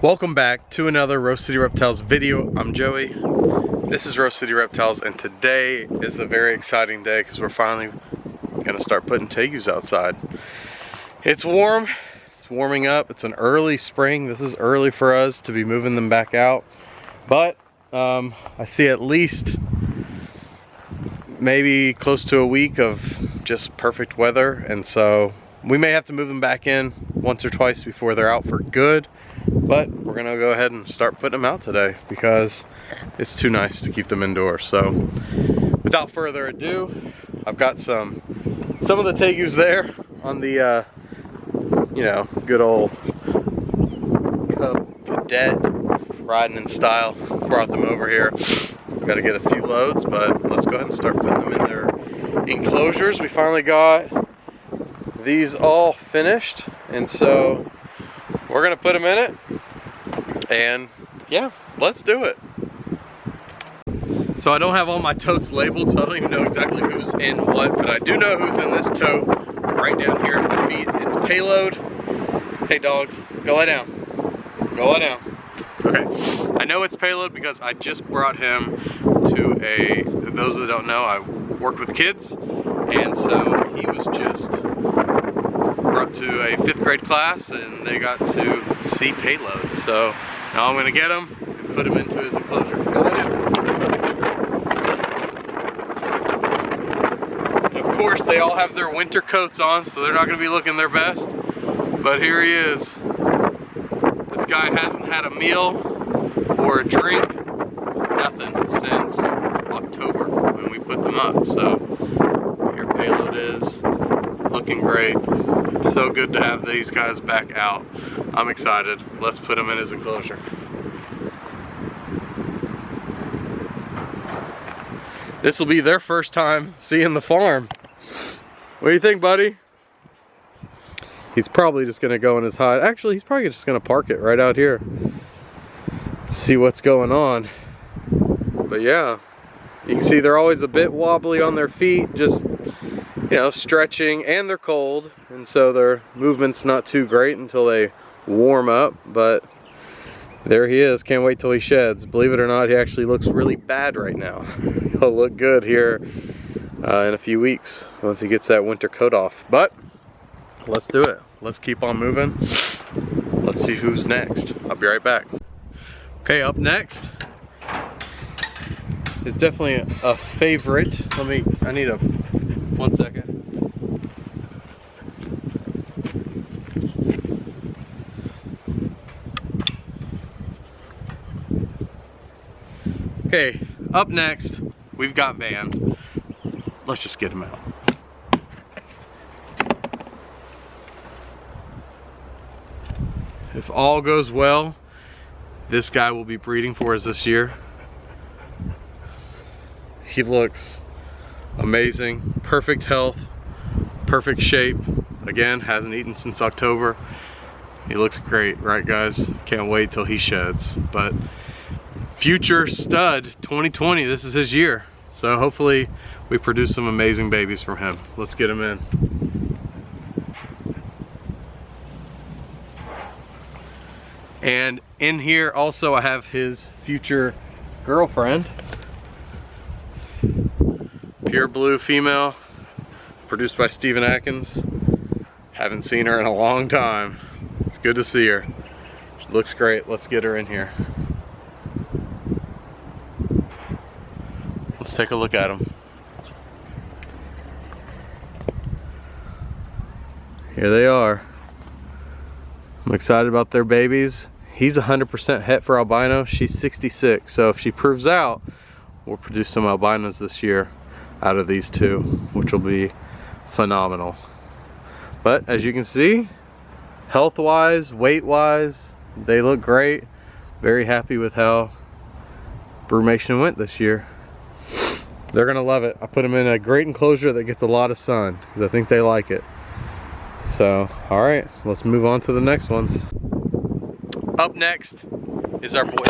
Welcome back to another Rose City Reptiles video. I'm Joey. This is Rose City Reptiles, and today is a very exciting day because we're finally gonna start putting Tegus outside. It's warm, it's warming up, it's an early spring. This is early for us to be moving them back out, but I see at least maybe close to a week of just perfect weather, and so we may have to move them back in once or twice before they're out for good. But we're gonna go ahead and start putting them out today because it's too nice to keep them indoors. So without further ado, I've got some of the Tegus there on the you know, good old Cub Cadet riding in style. Brought them over here. We've got to get a few loads, but let's go ahead and start putting them in their enclosures. We finally got these all finished, and so we're gonna put them in it, and yeah, let's do it. So I don't have all my totes labeled, so I don't even know exactly who's in what, but I do know who's in this tote right down here at my feet. It's Payload. Hey dogs, go lie down. Go lie down. Okay, I know it's Payload because I just brought him to those that don't know, I work with kids, and so he was just brought to a 5th grade class and they got to see Payload. So now I'm gonna get him and put him into his enclosure. Go ahead. And of course they all have their winter coats on, so they're not gonna be looking their best. But here he is. This guy hasn't had a meal or a drink, nothing, since October when we put them up. So here Payload is, looking great. So good to have these guys back out. I'm excited. Let's put him in his enclosure. This will be their first time seeing the farm. What do you think, buddy? He's probably just gonna go in his hide. Actually, he's probably just gonna park it right out here. See what's going on. But yeah, you can see they're always a bit wobbly on their feet, just, you know, stretching, and they're cold, and so their movement's not too great until they warm up. But there he is. Can't wait till he sheds. Believe it or not, he actually looks really bad right now. He'll look good here in a few weeks once he gets that winter coat off. But let's do it. Let's keep on moving. Let's see who's next. I'll be right back. Okay, up next is definitely a favorite. I need 1 second. Okay, up next, we've got Van. Let's just get him out. If all goes well, this guy will be breeding for us this year. He looks amazing, perfect health, perfect shape. Again, hasn't eaten since October. He looks great, right guys? Can't wait till he sheds. But future stud 2020, this is his year. So hopefully we produce some amazing babies from him. Let's get him in. And in here also I have his future girlfriend. Pure blue female, produced by Stephen Atkins. Haven't seen her in a long time. It's good to see her. She looks great. Let's get her in here. Let's take a look at them. Here they are. I'm excited about their babies. He's 100% het for albino. She's 66. So if she proves out, we'll produce some albinos this year out of these two, which will be phenomenal. But as you can see, health-wise, weight-wise, they look great. Very happy with how brumation went this year. They're gonna love it. I put them in a great enclosure that gets a lot of sun because I think they like it. So, all right, let's move on to the next ones. Up next is our boy.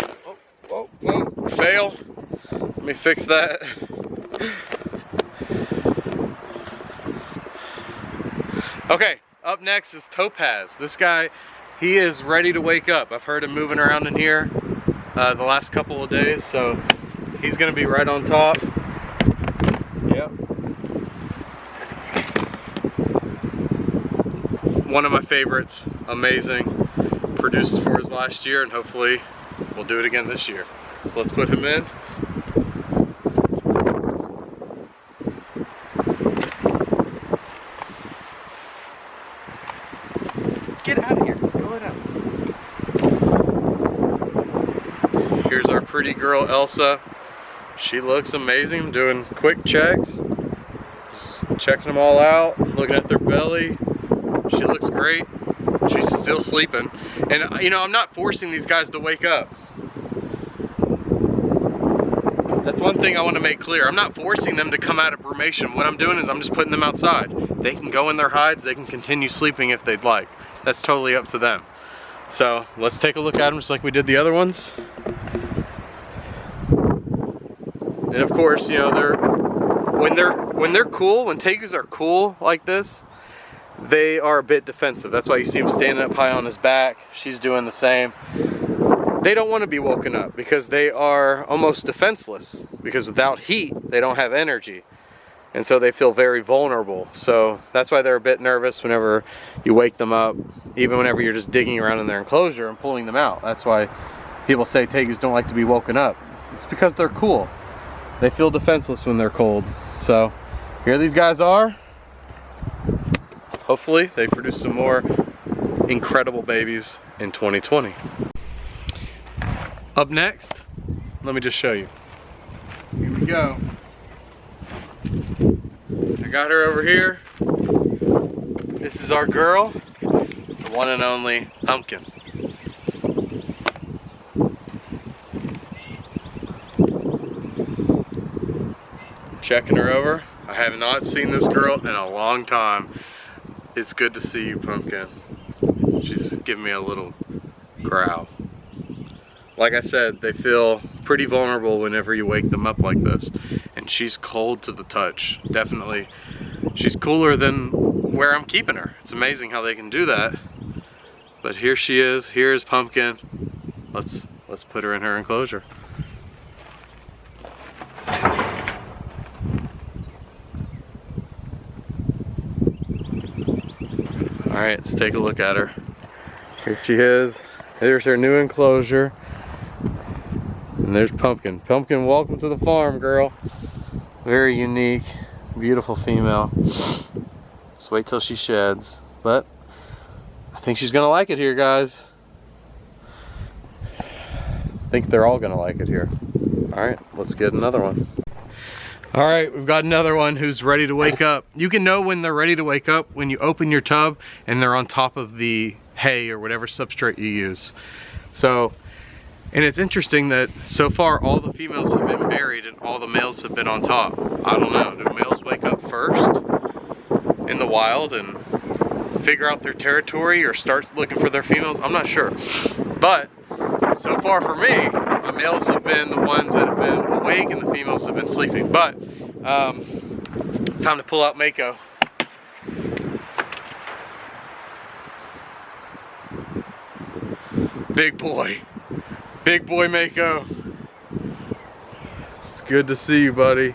Oh, fail. Let me fix that. Okay, up next is Topaz. This guy he is ready to wake up. I've heard him moving around in here the last couple of days, so he's gonna be right on top. Yep. One of my favorites, amazing. Produced for his last year, and hopefully we'll do it again this year. So let's put him in. Get out of here, go it out. Here's our pretty girl Elsa. She looks amazing. I'm doing quick checks. Just checking them all out, looking at their belly. She looks great. She's still sleeping. And you know, I'm not forcing these guys to wake up. That's one thing I want to make clear. I'm not forcing them to come out of brumation. What I'm doing is I'm just putting them outside. They can go in their hides, they can continue sleeping if they'd like. That's totally up to them. So let's take a look at them just like we did the other ones. And of course, you know, when they're cool, when Tegus are cool like this, they are a bit defensive. That's why you see him standing up high on his back. She's doing the same. They don't want to be woken up because they are almost defenseless, because without heat, they don't have energy. And so they feel very vulnerable. So that's why they're a bit nervous whenever you wake them up, even whenever you're just digging around in their enclosure and pulling them out. That's why people say Tegus don't like to be woken up. It's because they're cool. They feel defenseless when they're cold. So here these guys are. Hopefully they produce some more incredible babies in 2020. Up next, let me just show you. Here we go. I got her over here. This is our girl, the one and only Pumpkin. Checking her over. I have not seen this girl in a long time. It's good to see you, Pumpkin. She's giving me a little growl. Like I said, they feel pretty vulnerable whenever you wake them up like this. And she's cold to the touch. Definitely. She's cooler than where I'm keeping her. It's amazing how they can do that. But here she is. Here is Pumpkin. Let's put her in her enclosure. Alright, let's take a look at her. Here she is. There's her new enclosure. And there's Pumpkin. Pumpkin, welcome to the farm, girl. Very unique, beautiful female. Just wait till she sheds. But I think she's gonna like it here, guys. I think they're all gonna like it here. Alright, let's get another one. Alright, we've got another one who's ready to wake up. You can know when they're ready to wake up when you open your tub and they're on top of the hay or whatever substrate you use. So, and it's interesting that so far all the females have been buried and all the males have been on top. I don't know, do males wake up first in the wild and figure out their territory or start looking for their females? I'm not sure. But so far for me, my males have been the ones that have been awake and the females have been sleeping. But it's time to pull out Mako. Big boy. Big boy Mako. It's good to see you, buddy.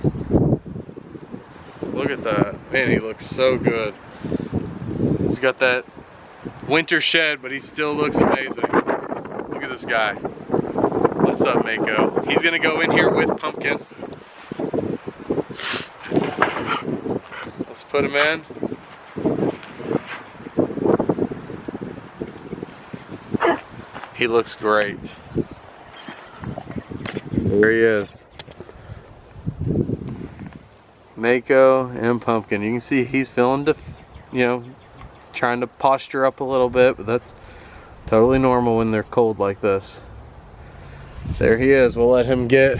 Look at that. Man, he looks so good. He's got that winter shed, but he still looks amazing. Look at this guy. What's up, Mako? He's gonna go in here with Pumpkin. Let's put him in. He looks great. There he is. Mako and Pumpkin. You can see he's feeling, trying to posture up a little bit, but that's totally normal when they're cold like this. There he is. We'll let him get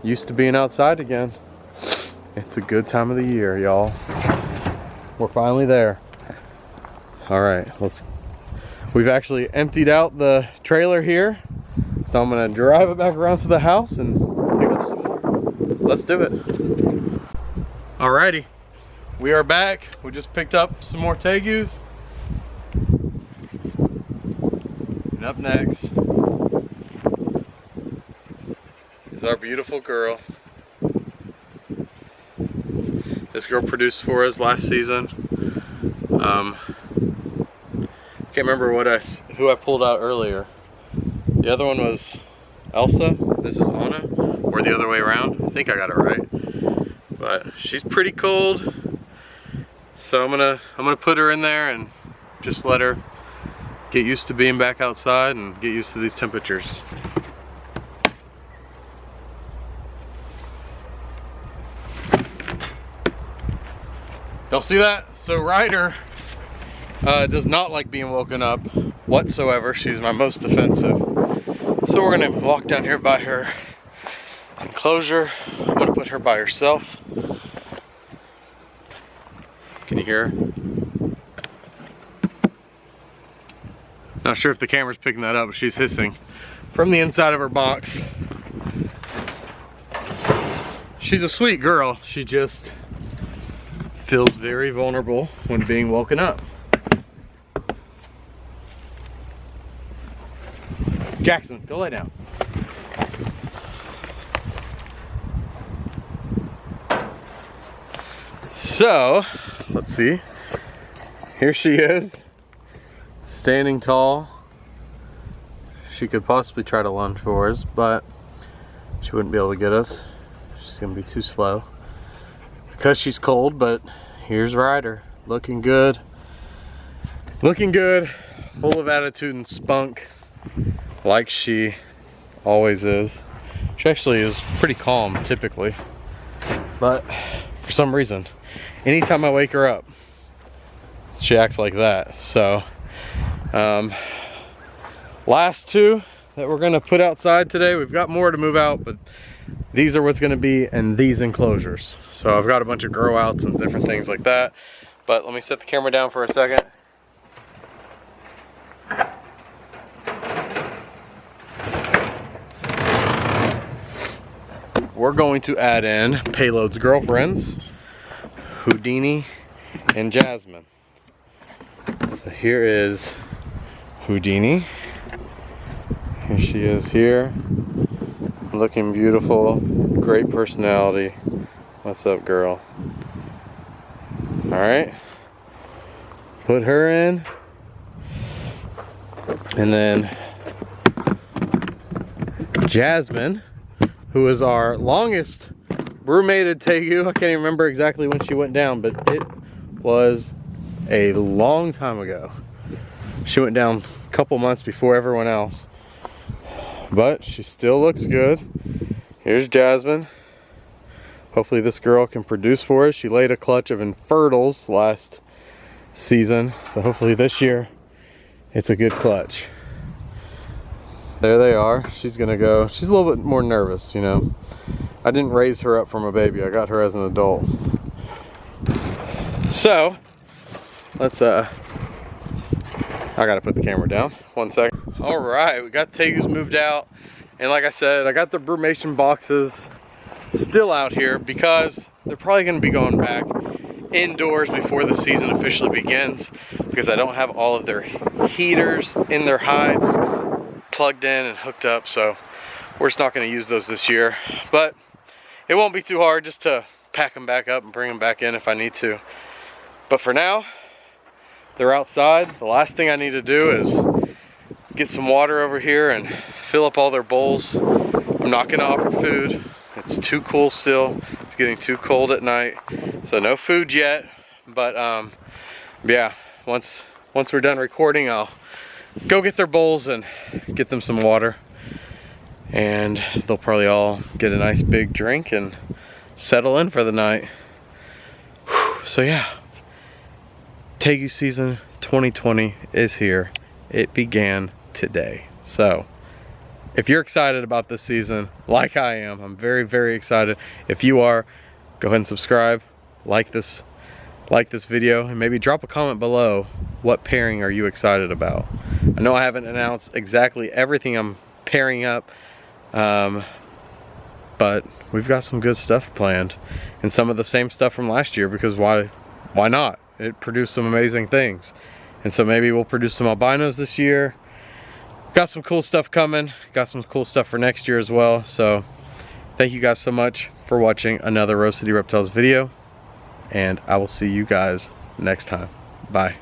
used to being outside again. It's a good time of the year, y'all. We're finally there. All right, we've actually emptied out the trailer here, so I'm gonna drive it back around to the house and pick up some more. Let's do it. Alrighty, we are back. We just picked up some more Tegus. And up next is our beautiful girl. This girl produced for us last season. Can't remember who I pulled out earlier. The other one was Elsa. This is Anna, or the other way around. I think I got it right. But she's pretty cold, so I'm gonna put her in there and just let her get used to being back outside and get used to these temperatures. Y'all see that? So Ryder does not like being woken up whatsoever. She's my most defensive. So we're gonna walk down here by her enclosure. I'm gonna put her by herself. Can you hear her? Not sure if the camera's picking that up, but she's hissing from the inside of her box. She's a sweet girl. She just feels very vulnerable when being woken up. Jackson, go lay down. So, let's see. Here she is, standing tall. She could possibly try to lunge for us, but she wouldn't be able to get us. She's gonna be too slow because she's cold. But here's Ryder, looking good, full of attitude and spunk, like she always is. She actually is pretty calm typically, but for some reason, anytime I wake her up, she acts like that. So last two that we're gonna put outside today. We've got more to move out, but these are what's gonna be in these enclosures. So I've got a bunch of grow outs and different things like that. But let me set the camera down for a second. We're going to add in Payload's girlfriends, Houdini and Jasmine. So here is Houdini. Here she is here, looking beautiful, great personality. What's up, girl? All right, put her in, and then Jasmine, who is our longest brewmated Tegu. I can't even remember exactly when she went down, but it was a long time ago. She went down a couple months before everyone else, but she still looks good. Here's Jasmine. Hopefully this girl can produce for us. She laid a clutch of infertils last season, so hopefully this year it's a good clutch. There they are. She's gonna go. She's a little bit more nervous, you know. I didn't raise her up from a baby. I got her as an adult. So let's I gotta put the camera down. 1 second. All right, we got Tegus moved out, and like I said, I got the brumation boxes still out here because they're probably gonna be going back indoors before the season officially begins, because I don't have all of their heaters in their hides plugged in and hooked up, so we're just not going to use those this year. But it won't be too hard just to pack them back up and bring them back in if I need to. But for now, they're outside. The last thing I need to do is get some water over here and fill up all their bowls. I'm not going to offer food. It's too cool still. It's getting too cold at night, so no food yet. But yeah, once we're done recording, I'll go get their bowls and get them some water, and they'll probably all get a nice big drink and settle in for the night. Whew. So yeah, Tegu season 2020 is here. It began today. So if you're excited about this season like I am, I'm very, very excited. If you are, go ahead and subscribe, like this video, and maybe drop a comment below. What pairing are you excited about? I know I haven't announced exactly everything I'm pairing up, but we've got some good stuff planned, and some of the same stuff from last year, because why not? It produced some amazing things. And so maybe we'll produce some albinos this year. got some cool stuff coming. Got some cool stuff for next year as well. So thank you guys so much for watching another Rose City Reptiles video. And I will see you guys next time. Bye.